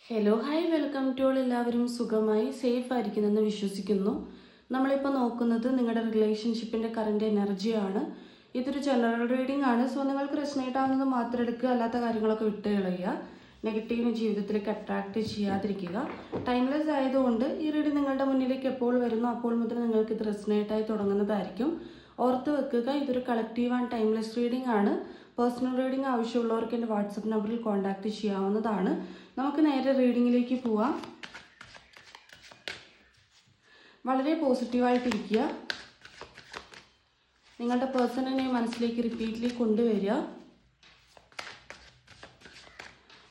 Hello hi welcome to all. എല്ലാവരും സുഖമായി safe ആയിരിക്കുന്നെന്ന് വിശ്വസിക്കുന്നു. നമ്മളിപ്പോൾ നോക്കുന്നത് നിങ്ങളുടെ റിലേഷൻഷിപ്പിൻ്റെ കറൻറ്റ് എനർജിയാണ്. ഇതൊരു ജനറൽ റീഡിംഗ് ആണ്. സോ നിങ്ങൾക്ക് റെസനേറ്റ് ആവുന്നത് മാത്രം എടുക്കുക, അല്ലാത്ത കാര്യങ്ങളൊക്കെ വിട്ട് കളയുക. നെഗറ്റീവിന് ജീവിതത്തിലേക്ക് അട്രാക്റ്റ് ചെയ്യാതിരിക്കുക. ടൈംലെസ് ആയതുകൊണ്ട് ഈ റീഡിംഗ് നിങ്ങളുടെ മുന്നിലേക്ക് എപ്പോൾ വരുന്നു അപ്പോൾ മുതൽ നിങ്ങൾക്ക് ഇത് റെസനേറ്റായി തുടങ്ങുന്നതായിരിക്കും. ഓർത്ത് വെക്കുക, ഇതൊരു കളക്റ്റീവ് ആൻഡ് ടൈംലെസ് റീഡിംഗ് ആണ്. പേഴ്സണൽ റീഡിംഗ് ആവശ്യമുള്ളവർക്ക് എൻ്റെ വാട്സപ്പ് നമ്പറിൽ കോൺടാക്റ്റ് ചെയ്യാവുന്നതാണ്. നമുക്ക് നേരെ റീഡിങ്ങിലേക്ക് പോവാം. വളരെ പോസിറ്റീവായിട്ടിരിക്കുക. നിങ്ങളുടെ പേഴ്സണിനെ മനസ്സിലേക്ക് റിപ്പീറ്റ്ലി കൊണ്ടുവരിക.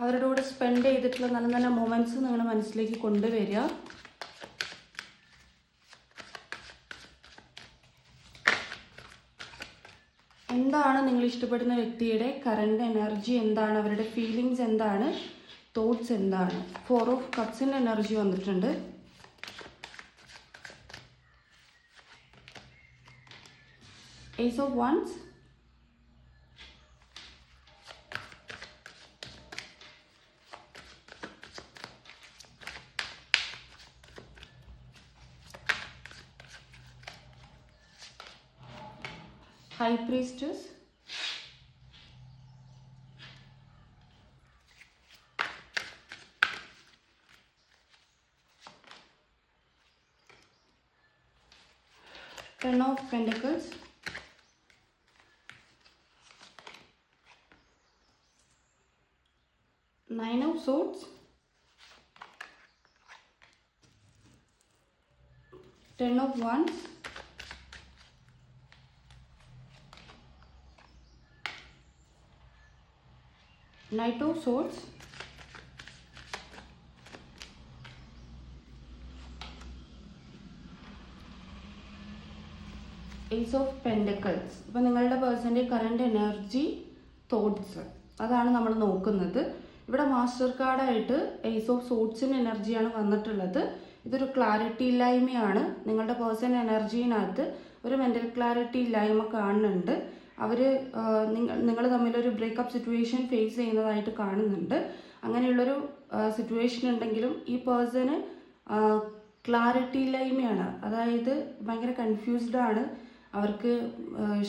അവരുടെ കൂടെ സ്പെൻഡ് ചെയ്തിട്ടുള്ള നല്ല നല്ല മൊമെൻറ്റ്സ് നിങ്ങളുടെ മനസ്സിലേക്ക് കൊണ്ടുവരിക. എന്താണ് നിങ്ങൾ ഇഷ്ടപ്പെടുന്ന വ്യക്തിയുടെ കറണ്ട് എനർജി, എന്താണ് അവരുടെ ഫീലിങ്സ്, എന്താണ് തോട്ട്സ്, എന്താണ്? 4 ഓഫ് കപ്സിൻ്റെ എനർജി വന്നിട്ടുണ്ട്. Ace of wands, high priestess, Ten of Pentacles, Nine of Swords, Ten of Wands, Knight of Swords, Ace of Pentacles. ഇപ്പോൾ നിങ്ങളുടെ പേഴ്സൻ്റെ കറണ്ട് എനർജി, തോട്ട്സ്, അതാണ് നമ്മൾ നോക്കുന്നത്. ഇവിടെ മാസ്റ്റർ കാർഡായിട്ട് ഏസ് ഓഫ് സോട്ട്സിൻ്റെ എനർജിയാണ് വന്നിട്ടുള്ളത്. ഇതൊരു ക്ലാരിറ്റി ഇല്ലായ്മയാണ്. നിങ്ങളുടെ പേഴ്സൺ എനർജിനകത്ത് ഒരു മെൻ്റൽ ക്ലാരിറ്റി ഇല്ലായ്മ കാണുന്നുണ്ട്. അവർ നിങ്ങൾ തമ്മിലൊരു ബ്രേക്കപ്പ് സിറ്റുവേഷൻ ഫേസ് ചെയ്യുന്നതായിട്ട് കാണുന്നുണ്ട്. അങ്ങനെയുള്ളൊരു സിറ്റുവേഷൻ ഉണ്ടെങ്കിലും ഈ പേഴ്സണ് ക്ലാരിറ്റി ഇല്ലായ്മയാണ്. അതായത് ഭയങ്കര കൺഫ്യൂസ്ഡ് ആണ്. അവർക്ക്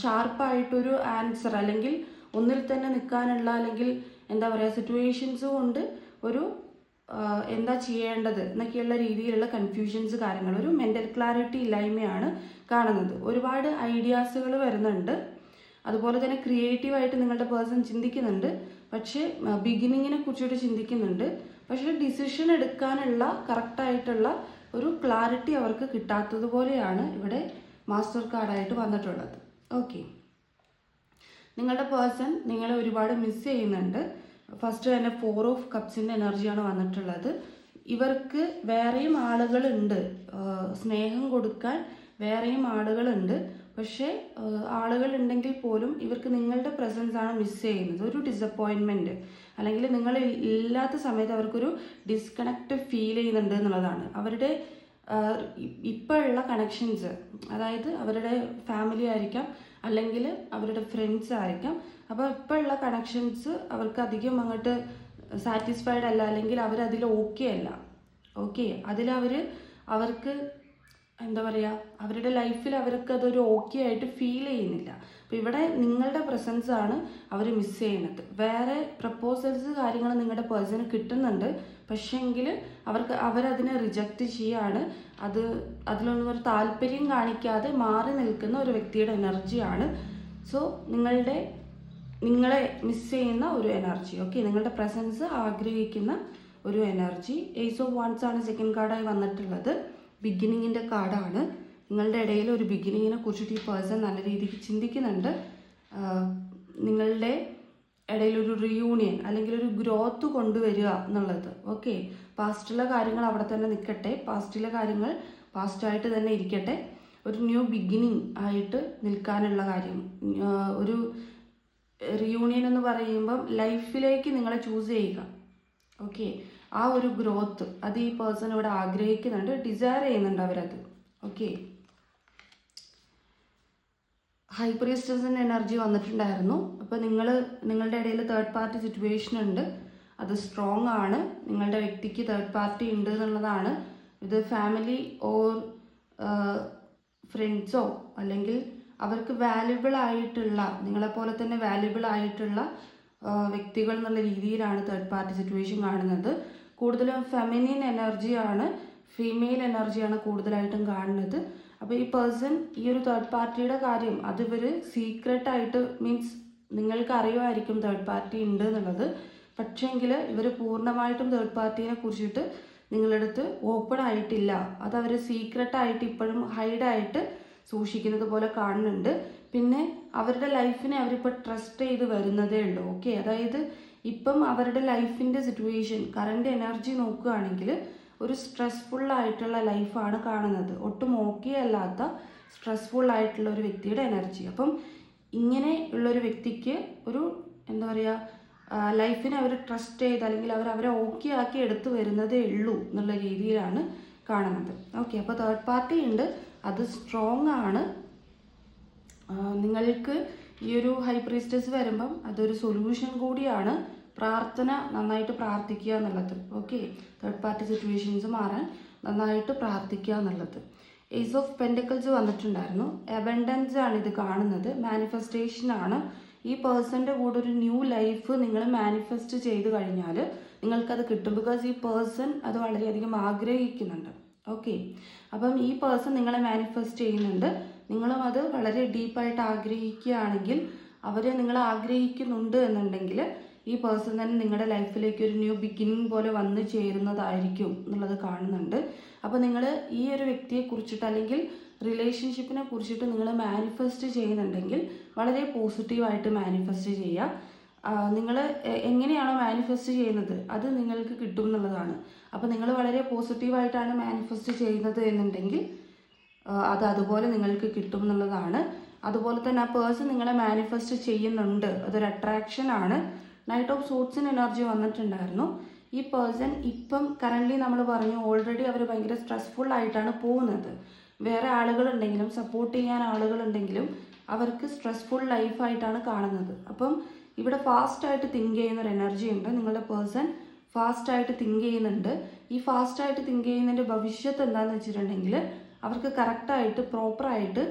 ഷാർപ്പായിട്ടൊരു ആൻസർ, അല്ലെങ്കിൽ ഒന്നിൽ തന്നെ നിൽക്കാനുള്ള, അല്ലെങ്കിൽ എന്താ പറയുക, സിറ്റുവേഷൻസ് കൊണ്ട് ഒരു എന്താ ചെയ്യേണ്ടത് എന്നൊക്കെയുള്ള രീതിയിലുള്ള കൺഫ്യൂഷൻസ്, കാര്യങ്ങൾ, ഒരു മെൻ്റൽ ക്ലാരിറ്റി ഇല്ലായ്മയാണ് കാണുന്നത്. ഒരുപാട് ഐഡിയാസുകൾ വരുന്നുണ്ട്. അതുപോലെ തന്നെ ക്രിയേറ്റീവായിട്ട് നിങ്ങളുടെ പേഴ്സൺ ചിന്തിക്കുന്നുണ്ട്. പക്ഷേ ബിഗിനിങ്ങിനെ കുറിച്ചിട്ട് ചിന്തിക്കുന്നുണ്ട്. പക്ഷേ ഡിസിഷൻ എടുക്കാനുള്ള കറക്റ്റായിട്ടുള്ള ഒരു ക്ലാരിറ്റി അവർക്ക് കിട്ടാത്തതുപോലെയാണ് ഇവിടെ മാസ്റ്റർ കാർഡായിട്ട് വന്നിട്ടുള്ളത്. ഓക്കെ, നിങ്ങളുടെ പേഴ്സൺ നിങ്ങളെ ഒരുപാട് മിസ് ചെയ്യുന്നുണ്ട്. ഫസ്റ്റ് തന്നെ 4 ഓഫ് കപ്സിൻ്റെ എനർജിയാണ് വന്നിട്ടുള്ളത്. ഇവർക്ക് വേറെയും ആളുകളുണ്ട്, സ്നേഹം കൊടുക്കാൻ വേറെയും ആളുകളുണ്ട്. പക്ഷേ ആളുകളുണ്ടെങ്കിൽ പോലും ഇവർക്ക് നിങ്ങളുടെ പ്രസൻസ് ആണ് മിസ് ചെയ്യുന്നത്. ഒരു ഡിസപ്പോയിൻമെൻറ്റ്, അല്ലെങ്കിൽ നിങ്ങൾ ഇല്ലാത്ത സമയത്ത് അവർക്കൊരു ഡിസ്കണക്റ്റ് ഫീൽ ചെയ്യുന്നുണ്ട് എന്നുള്ളതാണ്. അവരുടെ ഇപ്പോഴുള്ള കണക്ഷൻസ്, അതായത് അവരുടെ ഫാമിലി ആയിരിക്കാം, അല്ലെങ്കിൽ അവരുടെ ഫ്രണ്ട്സ് ആയിരിക്കാം. അപ്പോൾ ഇപ്പോഴുള്ള കണക്ഷൻസ് അവർക്ക് അധികം അങ്ങോട്ട് സാറ്റിസ്ഫൈഡ് അല്ല, അല്ലെങ്കിൽ അവരതിൽ ഓക്കെ അല്ല. ഓക്കെ, അവർക്ക് എന്താ പറയുക, അവരുടെ ലൈഫിൽ അവർക്ക് അതൊരു ഓക്കെ ആയിട്ട് ഫീൽ ചെയ്യുന്നില്ല. അപ്പോൾ ഇവിടെ നിങ്ങളുടെ പ്രസൻസ് ആണ് അവർ മിസ് ചെയ്യുന്നത്. വേറെ പ്രപ്പോസൽസ്, കാര്യങ്ങൾ നിങ്ങളുടെ പേഴ്സണ് കിട്ടുന്നുണ്ട്. പക്ഷേങ്കിൽ അവരതിനെ റിജക്റ്റ് ചെയ്യാണ്. അതിലൊന്നും ഒരു താല്പര്യം കാണിക്കാതെ മാറി നിൽക്കുന്ന ഒരു വ്യക്തിയുടെ എനർജിയാണ്. സോ നിങ്ങളെ മിസ് ചെയ്യുന്ന ഒരു എനർജി. ഓക്കെ, നിങ്ങളുടെ പ്രസൻസ് ആഗ്രഹിക്കുന്ന ഒരു എനർജി. ഏസ് ഓഫ് വാൻസ് ആണ് സെക്കൻഡ് കാർഡായി വന്നിട്ടുള്ളത്. ബിഗിനിങ്ങിൻ്റെ കാർഡാണ്. നിങ്ങളുടെ ഇടയിൽ ഒരു ബിഗിനിങ്ങിനെ കുറിച്ചിട്ട് ഈ പേഴ്സൺ നല്ല രീതിക്ക് ചിന്തിക്കുന്നുണ്ട്. നിങ്ങളുടെ ഇടയിലൊരു റിയൂണിയൻ, അല്ലെങ്കിൽ ഒരു ഗ്രോത്ത് കൊണ്ടുവരിക എന്നുള്ളത്. ഓക്കെ, പാസ്റ്റിലെ കാര്യങ്ങൾ അവിടെ തന്നെ നിൽക്കട്ടെ, പാസ്റ്റിലെ കാര്യങ്ങൾ പാസ്റ്റായിട്ട് തന്നെ ഇരിക്കട്ടെ. ഒരു ന്യൂ ബിഗിനിങ് ആയിട്ട് നിൽക്കാനുള്ള കാര്യം, ഒരു റിയൂണിയൻ എന്ന് പറയുമ്പം ലൈഫിലേക്ക് നിങ്ങളെ ചൂസ് ചെയ്യുക. ഓക്കെ, ആ ഒരു ഗ്രോത്ത് അത് ഈ പേഴ്സൺ ഇവിടെ ആഗ്രഹിക്കുന്നുണ്ട്, ഡിസയർ ചെയ്യുന്നുണ്ട് അവരത്. ഓക്കെ, ഹൈ പ്രീസ്റ്റസിൻ്റെ എനർജി വന്നിട്ടുണ്ടായിരുന്നു. അപ്പോൾ നിങ്ങളുടെ ഇടയിൽ തേർഡ് പാർട്ടി സിറ്റുവേഷൻ ഉണ്ട്. അത് സ്ട്രോങ് ആണ്. നിങ്ങളുടെ വ്യക്തിക്ക് തേർഡ് പാർട്ടി ഉണ്ട് എന്നുള്ളതാണ്. ഇത് ഫാമിലി ഓർ ഫ്രണ്ട്സോ അല്ലെങ്കിൽ അവർക്ക് വാല്യുബിൾ ആയിട്ടുള്ള, നിങ്ങളെപ്പോലെ തന്നെ വാല്യുബിൾ ആയിട്ടുള്ള വ്യക്തികൾ എന്നുള്ള രീതിയിലാണ് തേർഡ് പാർട്ടി സിറ്റുവേഷൻ കാണുന്നത്. കൂടുതലും ഫെമിനിൻ എനർജിയാണ്, ഫീമെയിൽ എനർജിയാണ് കൂടുതലായിട്ടും കാണുന്നത്. അപ്പോൾ ഈ പേഴ്സൺ ഈ ഒരു തേർഡ് പാർട്ടിയുടെ കാര്യം അത് ഇവർ സീക്രട്ടായിട്ട്, മീൻസ് നിങ്ങൾക്ക് അറിയുമായിരിക്കും തേർഡ് പാർട്ടി ഉണ്ട് എന്നുള്ളത്, പക്ഷേങ്കിൽ ഇവർ പൂർണ്ണമായിട്ടും തേർഡ് പാർട്ടീനെ കുറിച്ചിട്ട് നിങ്ങളുടെ അടുത്ത് ഓപ്പൺ ആയിട്ടില്ല. അത് അവർ സീക്രട്ടായിട്ട് ഇപ്പോഴും ഹൈഡായിട്ട് സൂക്ഷിക്കുന്നത് പോലെ കാണുന്നുണ്ട്. പിന്നെ അവരുടെ ലൈഫിനെ അവരിപ്പോൾ ട്രസ്റ്റ് ചെയ്ത് വരുന്നതേ ഉള്ളൂ. ഓക്കെ, അതായത് ഇപ്പം അവരുടെ ലൈഫിൻ്റെ സിറ്റുവേഷൻ, കറണ്ട് എനർജി നോക്കുകയാണെങ്കിൽ ഒരു സ്ട്രെസ്ഫുൾ ആയിട്ടുള്ള ലൈഫാണ് കാണുന്നത്. ഒട്ടും ഓക്കെ അല്ലാത്ത സ്ട്രെസ്ഫുൾ ആയിട്ടുള്ള ഒരു വ്യക്തിയുടെ എനർജി. അപ്പം ഇങ്ങനെ ഉള്ളൊരു വ്യക്തിക്ക് ഒരു എന്താ പറയുക, ലൈഫിനെ അവർ ട്രസ്റ്റ് ചെയ്ത് അല്ലെങ്കിൽ അവരെ ഓക്കെ ആക്കി എടുത്തു വരുന്നതേ ഉള്ളൂ എന്നുള്ള രീതിയിലാണ് കാണുന്നത്. ഓക്കെ, അപ്പോൾ തേർഡ് പാർട്ടി ഉണ്ട്, അത് സ്ട്രോങ് ആണ്. നിങ്ങൾക്ക് ഈ ഒരു ഹൈ പ്രീസ്റ്റസ് വരുമ്പം അതൊരു സൊല്യൂഷൻ കൂടിയാണ്. പ്രാർത്ഥന, നന്നായിട്ട് പ്രാർത്ഥിക്കുക എന്നുള്ളത്. ഓക്കെ, തേർഡ് പാർട്ടി സിറ്റുവേഷൻസ് മാറാൻ നന്നായിട്ട് പ്രാർത്ഥിക്കുക എന്നുള്ളത്. ഏസ് ഓഫ് പെൻറ്റക്കിൾസ് വന്നിട്ടുണ്ടായിരുന്നു. അബൻഡൻസ് ആണ് ഇത് കാണുന്നത്, മാനിഫെസ്റ്റേഷൻ ആണ്. ഈ പേഴ്സൻ്റെ കൂടെ ഒരു ന്യൂ ലൈഫ് നിങ്ങൾ മാനിഫെസ്റ്റ് ചെയ്ത് കഴിഞ്ഞാൽ നിങ്ങൾക്കത് കിട്ടും. ബിക്കോസ് ഈ പേഴ്സൺ അത് വളരെയധികം ആഗ്രഹിക്കുന്നുണ്ട്. ഓക്കെ, അപ്പം ഈ പേഴ്സൺ നിങ്ങളെ മാനിഫെസ്റ്റ് ചെയ്യുന്നുണ്ട്. നിങ്ങളും അത് വളരെ ഡീപ്പായിട്ട് ആഗ്രഹിക്കുകയാണെങ്കിൽ, അവർ നിങ്ങളെ ആഗ്രഹിക്കുന്നുണ്ട് എന്നുണ്ടെങ്കിൽ ഈ പേഴ്സൺ തന്നെ നിങ്ങളുടെ ലൈഫിലേക്ക് ഒരു ന്യൂ ബിഗിനിങ് പോലെ വന്നു ചേരുന്നതായിരിക്കും എന്നുള്ളത് കാണുന്നുണ്ട്. അപ്പോൾ നിങ്ങൾ ഈ ഒരു വ്യക്തിയെ കുറിച്ചിട്ട് അല്ലെങ്കിൽ റിലേഷൻഷിപ്പിനെ കുറിച്ചിട്ട് നിങ്ങൾ മാനിഫെസ്റ്റ് ചെയ്യുന്നുണ്ടെങ്കിൽ വളരെ പോസിറ്റീവായിട്ട് മാനിഫെസ്റ്റ് ചെയ്യുക. നിങ്ങൾ എങ്ങനെയാണോ മാനിഫെസ്റ്റ് ചെയ്യുന്നത് അത് നിങ്ങൾക്ക് കിട്ടും എന്നുള്ളതാണ്. അപ്പോൾ നിങ്ങൾ വളരെ പോസിറ്റീവായിട്ടാണ് മാനിഫെസ്റ്റ് ചെയ്യുന്നത് എന്നുണ്ടെങ്കിൽ അത് അതുപോലെ നിങ്ങൾക്ക് കിട്ടും എന്നുള്ളതാണ്. അതുപോലെ തന്നെ ആ പേഴ്സൺ നിങ്ങളെ മാനിഫെസ്റ്റ് ചെയ്യുന്നുണ്ട്, അതൊരു അട്രാക്ഷൻ ആണ്. നൈറ്റ് ഓഫ് സോട്സിന് എനർജി വന്നിട്ടുണ്ടായിരുന്നു. ഈ പേഴ്സൺ ഇപ്പം കറൻ്റ്ലി നമ്മൾ പറഞ്ഞു ഓൾറെഡി അവർ ഭയങ്കര സ്ട്രെസ്ഫുൾ ആയിട്ടാണ് പോകുന്നത്. വേറെ ആളുകളുണ്ടെങ്കിലും സപ്പോർട്ട് ചെയ്യാൻ ആളുകളുണ്ടെങ്കിലും അവർക്ക് സ്ട്രെസ്ഫുൾ ലൈഫായിട്ടാണ് കാണുന്നത്. അപ്പം ഇവിടെ ഫാസ്റ്റായിട്ട് തിങ്ക് ചെയ്യുന്നൊരു എനർജി ഉണ്ട്. നിങ്ങളുടെ പേഴ്സൺ ഫാസ്റ്റായിട്ട് തിങ്ക് ചെയ്യുന്നുണ്ട്. ഈ ഫാസ്റ്റായിട്ട് തിങ്ക് ചെയ്യുന്നതിൻ്റെ ഭവിഷ്യത്ത് എന്താണെന്ന് വെച്ചിട്ടുണ്ടെങ്കിൽ അവർക്ക് കറക്റ്റായിട്ട് പ്രോപ്പറായിട്ട്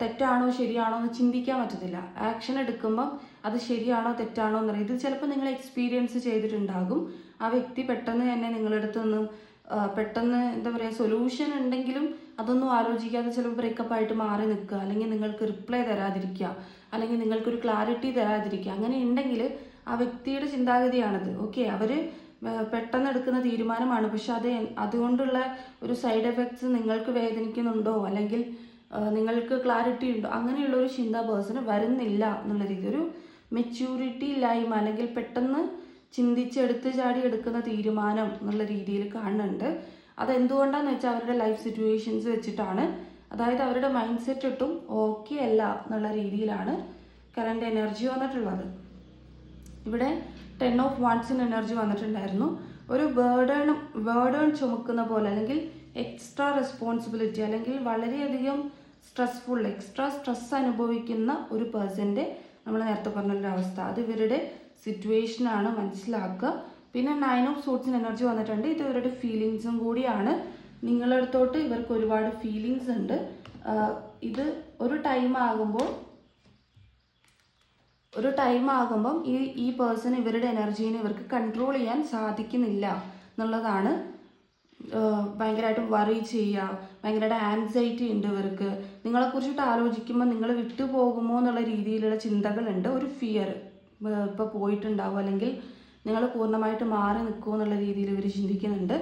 തെറ്റാണോ ശരിയാണോ എന്ന് ചിന്തിക്കാൻ പറ്റത്തില്ല. ആക്ഷൻ എടുക്കുമ്പം അത് ശരിയാണോ തെറ്റാണോ എന്നറിയാം. ഇത് ചിലപ്പോൾ നിങ്ങൾ എക്സ്പീരിയൻസ് ചെയ്തിട്ടുണ്ടാകും. ആ വ്യക്തി പെട്ടെന്ന് തന്നെ നിങ്ങളുടെ അടുത്ത് നിന്നും പെട്ടെന്ന് എന്താ പറയുക സൊല്യൂഷൻ ഉണ്ടെങ്കിലും അതൊന്നും ആലോചിക്കാതെ ചിലപ്പോൾ ബ്രേക്കപ്പ് ആയിട്ട് മാറി നിൽക്കുക, അല്ലെങ്കിൽ നിങ്ങൾക്ക് റിപ്ലൈ തരാതിരിക്കുക, അല്ലെങ്കിൽ നിങ്ങൾക്കൊരു ക്ലാരിറ്റി തരാതിരിക്കുക. അങ്ങനെ ഉണ്ടെങ്കിൽ ആ വ്യക്തിയുടെ ചിന്താഗതിയാണത്. ഓക്കെ, അവർ പെട്ടെന്ന് എടുക്കുന്ന തീരുമാനമാണ്, പക്ഷെ അതുകൊണ്ടുള്ള ഒരു സൈഡ് എഫക്ട്സ് നിങ്ങൾക്ക് വേദനിക്കുന്നുണ്ടോ അല്ലെങ്കിൽ നിങ്ങൾക്ക് ക്ലാരിറ്റി ഉണ്ടോ അങ്ങനെയുള്ള ഒരു ചിന്ത പേഴ്സണ് വരുന്നില്ല എന്നുള്ള രീതി. ഒരു മെച്യൂരിറ്റി ഇല്ലായ്മ അല്ലെങ്കിൽ പെട്ടെന്ന് ചിന്തിച്ചെടുത്ത് ചാടി എടുക്കുന്ന തീരുമാനം എന്നുള്ള രീതിയിൽ കാണുന്നുണ്ട്. അതെന്തുകൊണ്ടാണെന്ന് വെച്ചാൽ അവരുടെ ലൈഫ് സിറ്റുവേഷൻസ് വെച്ചിട്ടാണ്. അതായത് അവരുടെ മൈൻഡ് സെറ്റ് ഇട്ടും ഓക്കെ അല്ല എന്നുള്ള രീതിയിലാണ് കറണ്ട് എനർജി വന്നിട്ടുള്ളത്. ഇവിടെ 10 ഓഫ് വാൺസിന് എനർജി വന്നിട്ടുണ്ടായിരുന്നു. ഒരു ബേർഡൺ ചുമക്കുന്ന പോലെ അല്ലെങ്കിൽ എക്സ്ട്രാ റെസ്പോൺസിബിലിറ്റി അല്ലെങ്കിൽ വളരെയധികം എക്സ്ട്രാ സ്ട്രെസ് അനുഭവിക്കുന്ന ഒരു പേഴ്സൻ്റെ നമ്മൾ നേരത്തെ പറഞ്ഞൊരവസ്ഥ, അത് ഇവരുടെ സിറ്റുവേഷനാണ് മനസ്സിലാക്കുക. പിന്നെ 9 ഓഫ് സോട്സിന് എനർജി വന്നിട്ടുണ്ട്. ഇത് ഇവരുടെ ഫീലിങ്സും കൂടിയാണ്. നിങ്ങളുടെ അടുത്തോട്ട് ഇവർക്ക് ഒരുപാട് ഫീലിങ്സ് ഉണ്ട്. ഇത് ഒരു ടൈം ആകുമ്പം ഈ പേഴ്സൺ ഇവരുടെ എനർജീനെ ഇവർക്ക് കൺട്രോൾ ചെയ്യാൻ സാധിക്കുന്നില്ല എന്നുള്ളതാണ്. ഭയങ്കരമായിട്ടും വറി ചെയ്യുക, ഭയങ്കരമായിട്ട് ആൻസൈറ്റി ഉണ്ട് ഇവർക്ക്. നിങ്ങളെക്കുറിച്ചിട്ട് ആലോചിക്കുമ്പോൾ നിങ്ങൾ വിട്ടുപോകുമോ എന്നുള്ള രീതിയിലുള്ള ചിന്തകളുണ്ട്. ഒരു ഫിയർ ഇപ്പോൾ പോയിട്ടുണ്ടാവും അല്ലെങ്കിൽ നിങ്ങൾ പൂർണ്ണമായിട്ട് മാറി നിൽക്കുമോ എന്നുള്ള രീതിയിൽ ഇവർ ചിന്തിക്കുന്നുണ്ട്.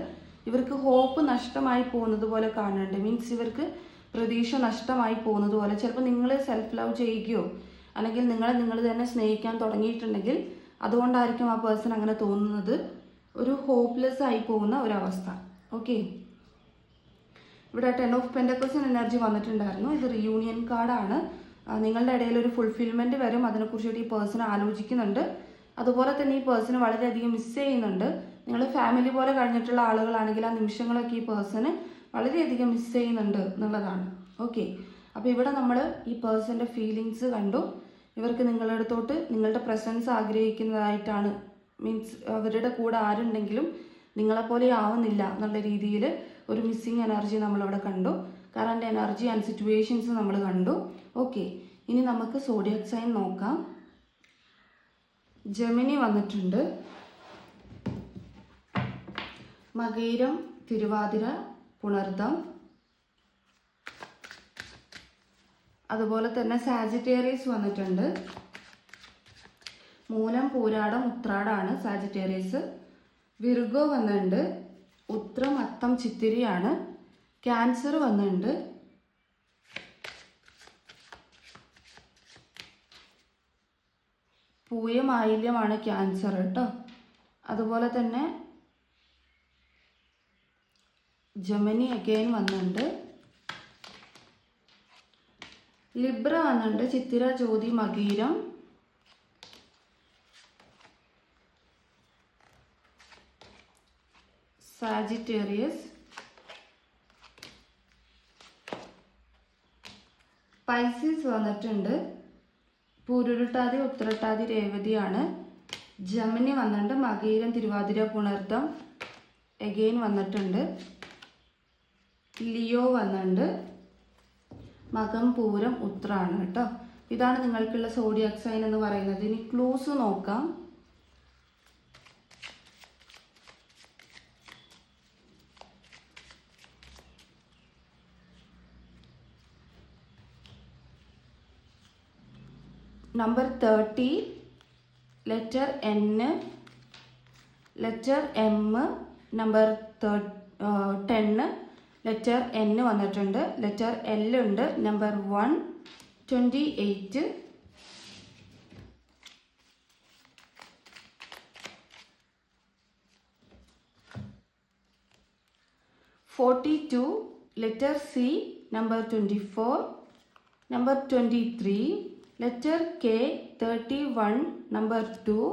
ഇവർക്ക് ഹോപ്പ് നഷ്ടമായി പോകുന്നത് പോലെ കാണുന്നുണ്ട്. മീൻസ് ഇവർക്ക് പ്രതീക്ഷ നഷ്ടമായി പോകുന്നത് പോലെ. ചിലപ്പോൾ നിങ്ങൾ സെൽഫ് ലവ് ചെയ്യുകയോ അല്ലെങ്കിൽ നിങ്ങൾ തന്നെ സ്നേഹിക്കാൻ തുടങ്ങിയിട്ടുണ്ടെങ്കിൽ അതുകൊണ്ടായിരിക്കും ആ പേഴ്സൺ അങ്ങനെ തോന്നുന്നത്. ഒരു ഹോപ്പ്ലെസ് ആയി പോകുന്ന ഒരവസ്ഥ. ഓക്കെ, ഇവിടെ 10 ഓഫ് പെൻറ്റക്കിൾസിന് എനർജി വന്നിട്ടുണ്ടായിരുന്നു. ഇത് റിയൂണിയൻ കാർഡാണ്. നിങ്ങളുടെ ഇടയിൽ ഒരു ഫുൾഫിൽമെൻറ്റ് വരും, അതിനെക്കുറിച്ചിട്ട് ഈ പേഴ്സൺ ആലോചിക്കുന്നുണ്ട്. അതുപോലെ തന്നെ ഈ പേഴ്സണ് വളരെയധികം മിസ് ചെയ്യുന്നുണ്ട്. നിങ്ങൾ ഫാമിലി പോലെ കഴിഞ്ഞിട്ടുള്ള ആളുകളാണെങ്കിൽ ആ നിമിഷങ്ങളൊക്കെ ഈ പേഴ്സണ് വളരെയധികം മിസ് ചെയ്യുന്നുണ്ട് എന്നുള്ളതാണ്. ഓക്കെ, അപ്പോൾ ഇവിടെ നമ്മൾ ഈ പേഴ്സൻ്റെ ഫീലിങ്സ് കണ്ടു. ഇവർക്ക് നിങ്ങളുടെ അടുത്തോട്ട് നിങ്ങളുടെ പ്രസൻസ് ആഗ്രഹിക്കുന്നതായിട്ടാണ് മീൻസ് അവരുടെ കൂടെ ആരുണ്ടെങ്കിലും നിങ്ങളെപ്പോലെ ആവുന്നില്ല എന്നുള്ള രീതിയിൽ ഒരു മിസ്സിങ് എനർജി നമ്മളിവിടെ കണ്ടു. കറണ്ട് എനർജി ആൻഡ് സിറ്റുവേഷൻസ് നമ്മൾ കണ്ടു. ഓക്കെ, ഇനി നമുക്ക് സോഡിയക് സൈൻ നോക്കാം. ജെമിനി വന്നിട്ടുണ്ട്, മകയിരം, തിരുവാതിര, പുണർദം, അതുപോലെ തന്നെ സാജിറ്റേറിയസ് വന്നിട്ടുണ്ട്. മൂലം, പൂരാടം, ഉത്രാടാണ് സാജിറ്റേറിയസ്. വിർഗോ വന്നിട്ടുണ്ട്, ഉത്രം, അത്തം, ചിത്തിരിയാണ്. ക്യാൻസർ വന്നിട്ടുണ്ട്, പൂയം, ആയില്യമാണ് ക്യാൻസർ കേട്ടോ. അതുപോലെ തന്നെ ജെമിനി അഗെയിൻ വന്നിട്ടുണ്ട്, ലിബ്ര വന്നിട്ടുണ്ട്, ചിത്തിര, ജ്യോതി, മകീരം, സാജിറ്റേറിയസ്, പൈസീസ് വന്നിട്ടുണ്ട്, പൂരുരുട്ടാതി, ഉത്രട്ടാതി, രേവതിയാണ്. ജെമിനി വന്നിട്ടുണ്ട്, മകീരം, തിരുവാതിര, പുണർദം എഗെയിൻ വന്നിട്ടുണ്ട്. ലിയോ വന്നിട്ടുണ്ട്, മകം, പൂരം, ഉത്രാണ് കേട്ടോ. ഇതാണ് നിങ്ങൾക്കുള്ള സോഡിയക് സൈൻ എന്ന് പറയുന്നത്. ഇനി ക്ലൂസ് നോക്കാം. Number 30, letter N, letter M, number 10, letter N വന്നിട്ടുണ്ട്, ലെറ്റർ L ഉണ്ട്, number 1, 28, 42, letter C, number 24, number 23, letter K, 31, number 2,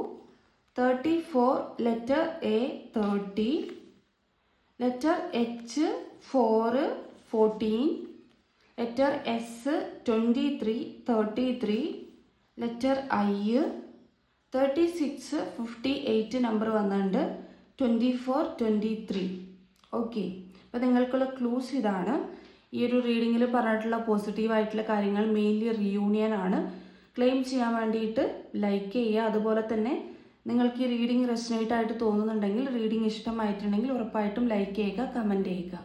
34, letter A, 30, letter H, 4, 14, letter S, 23, 33, letter I, 36, 58 number വന്നിട്ടുണ്ട്, 24, 23. ഓക്കെ, അപ്പോൾ നിങ്ങൾക്കുള്ള clues ഇതാണ്. ഈ ഒരു റീഡിങ്ങിൽ പറഞ്ഞിട്ടുള്ള പോസിറ്റീവായിട്ടുള്ള കാര്യങ്ങൾ മെയിൻലി റിയൂണിയൻ ആണ്. ക്ലെയിം ചെയ്യാൻ വേണ്ടിയിട്ട് ലൈക്ക് ചെയ്യുക. അതുപോലെ തന്നെ നിങ്ങൾക്ക് ഈ റീഡിങ് റെസനേറ്റ് ആയിട്ട് തോന്നുന്നുണ്ടെങ്കിൽ, റീഡിങ് ഇഷ്ടമായിട്ടുണ്ടെങ്കിൽ ഉറപ്പായിട്ടും ലൈക്ക് ചെയ്യുക, കമൻറ്റ് ചെയ്യുക.